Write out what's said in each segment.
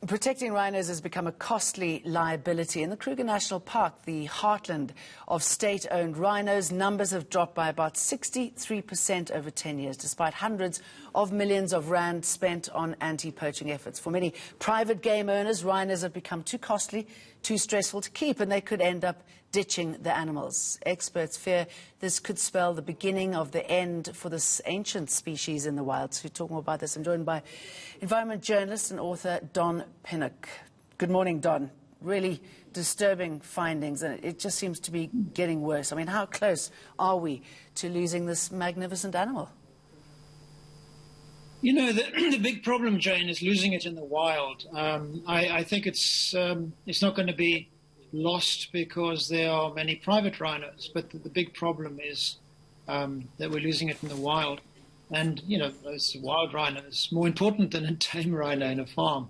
Protecting rhinos has become a costly liability. In the Kruger National Park, the heartland of state-owned rhinos, numbers have dropped by about 63% over 10 years, despite hundreds of millions of rand spent on anti-poaching efforts. For many private game owners, rhinos have become too costly, too stressful to keep, and they could end up ditching the animals. Experts fear this could spell the beginning of the end for this ancient species in the wild. To talk more about this, I'm joined by environment journalist and author Don Pinnock. Good morning, Don. Really disturbing findings, and it just seems to be getting worse. I mean, how close are we to losing this magnificent animal? You know, the big problem, Jane, is losing it in the wild. I think it's not going to be lost because there are many private rhinos, but the big problem is that we're losing it in the wild. And, you know, those wild rhinos, more important than a tame rhino in a farm.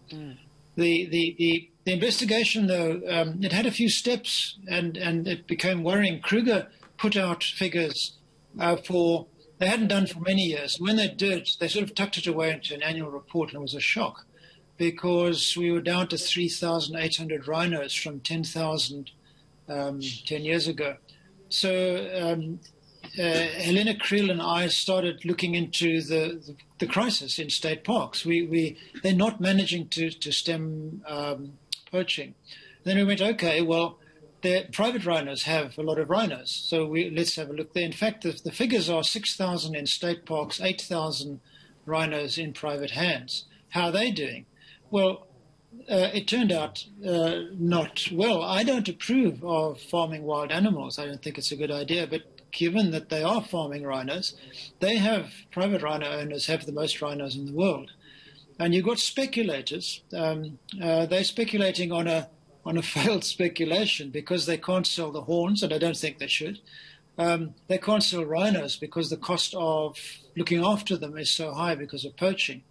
The investigation, though, it had a few steps and it became worrying. Kruger put out figures they hadn't done for many years. When they did, they sort of tucked it away into an annual report, and it was a shock because we were down to 3,800 rhinos from 10,000 10 years ago. So Helena Creel and I started looking into the crisis in state parks. They're not managing to stem poaching. Then we went, okay, well, the private rhinos have a lot of rhinos, so let's have a look there. In fact, the figures are 6,000 in state parks, 8,000 rhinos in private hands. How are they doing? Well, it turned out not well. I don't approve of farming wild animals. I don't think it's a good idea, but given that they are farming rhinos, private rhino owners have the most rhinos in the world. And you've got speculators. They're speculating on a failed speculation because they can't sell the horns, and I don't think they should. They can't sell rhinos because the cost of looking after them is so high because of poaching.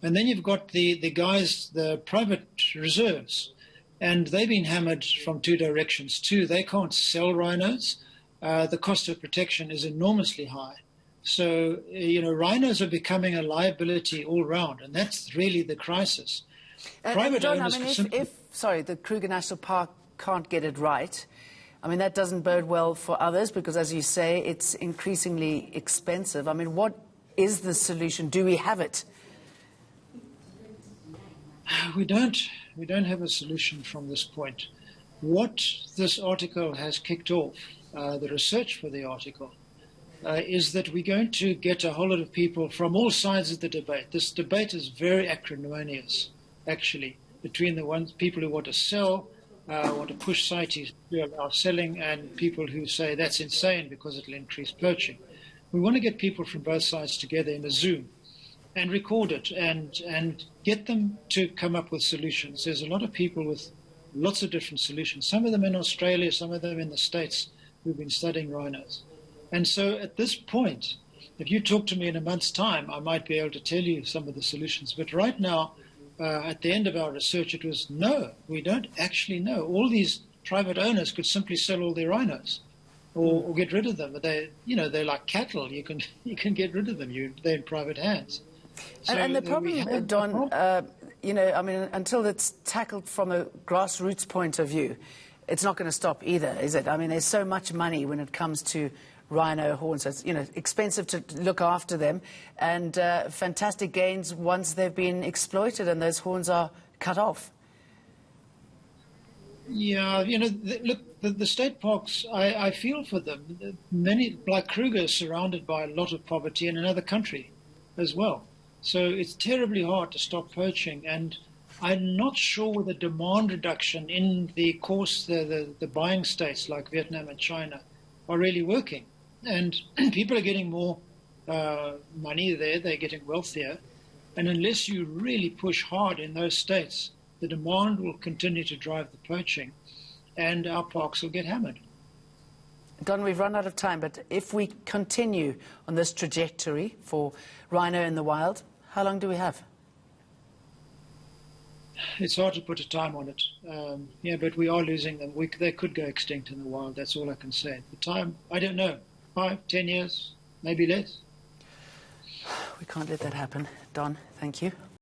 And then you've got the guys, the private reserves, and they've been hammered from two directions too. They can't sell rhinos. The cost of protection is enormously high. So, you know, rhinos are becoming a liability all round, and that's really the crisis. Private John, owners if the Kruger National Park can't get it right, I mean, that doesn't bode well for others because, as you say, it's increasingly expensive. I mean, what is the solution? Do we have it? We don't have a solution from this point. What this article has kicked off, the research for the article, is that we're going to get a whole lot of people from all sides of the debate. This debate is very acrimonious, actually, between the people who want to sell, want to push CITES who are selling, and people who say that's insane because it'll increase poaching. We want to get people from both sides together in a Zoom and record it and get them to come up with solutions. There's a lot of people with lots of different solutions, some of them in Australia, some of them in the States, who've been studying rhinos. And so at this point, if you talk to me in a month's time, I might be able to tell you some of the solutions. But right now, at the end of our research, it was no, we don't actually know. All these private owners could simply sell all their rhinos or get rid of them. But they're like cattle. You can get rid of them. They're in private hands. So and the problem, Don, you know, I mean, until it's tackled from a grassroots point of view, it's not going to stop either, is it? I mean, there's so much money when it comes to rhino horns. So it's, you know, expensive to look after them, and fantastic gains once they've been exploited and those horns are cut off. Yeah, you know, look, the state parks, I feel for them. Many, like Kruger, is surrounded by a lot of poverty in another country as well. So it's terribly hard to stop poaching, and I'm not sure the demand reduction in the buying states like Vietnam and China are really working. And people are getting more money there, they're getting wealthier. And unless you really push hard in those states, the demand will continue to drive the poaching, and our parks will get hammered. Don, we've run out of time, but if we continue on this trajectory for rhino in the wild, how long do we have? It's hard to put a time on it. Yeah, but we are losing them. They could go extinct in the wild. That's all I can say. The time, I don't know. 5, 10 years, maybe less. We can't let that happen. Don, thank you.